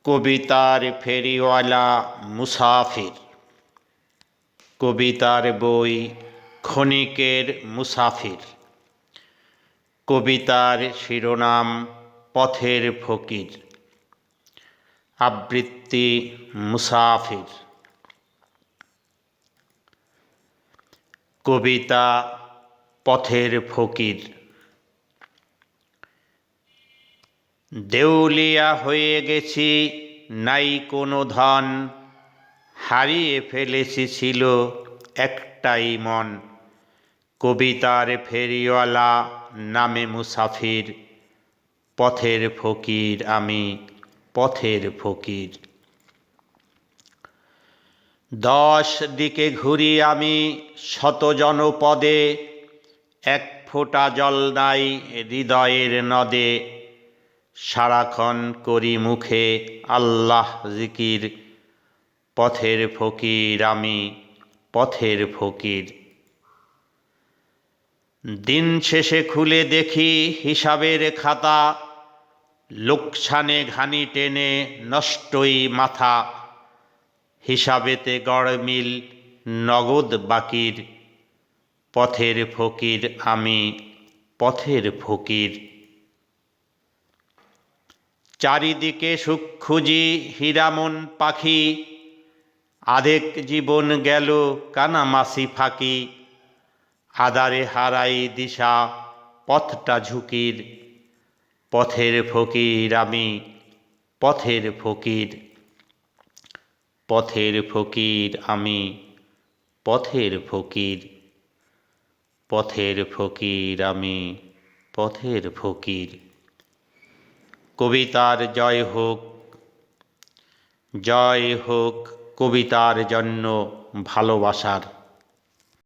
কবিতার ফেরিওয়ালা মুসাফির। কবিতার বই ক্ষণিকের মুসাফির। কবিতার শিরোনাম পথের ফকির। আবৃত্তি মুসাফির। কবিতা পথের ফকির। দেউলিয়া হয়ে গেছি, নাই কোনো ধন, হারিয়ে ফেলেছি ছিল একটাই মন। কবিতার ফেরিওয়ালা নামে মুসাফির, পথের ফকির আমি, পথের ফকির। 10 দিকে ঘুরি আমি শত জনপদে, এক ফোঁটা জল নাই হৃদয়ের নদে। সারাক্ষণ করি মুখে আল্লাহ জিকির, পথের ফকির আমি, পথের ফকির। দিন শেষে খুলে দেখি হিসাবের খাতা, লোকসানে ঘানি টেনে নষ্টই মাথা। হিসাবেতে গড়মিল নগদ বাকির, পথের ফকির আমি, পথের ফকির। চারিদিকে সুখ খুঁজি হীরামন পাখি, আধেক জীবন গেল কানামাছি ফাঁকি। আধারে হারাই দিশা পথটা ঝুঁকির, পথের ফকির আমি, পথের ফকির। পথের ফকির আমি, পথের ফকির। পথের ফকির আমি, পথের ফকির। কবিতার জয় হোক, জয় হোক কবিতার জন্য ভালোবাসার।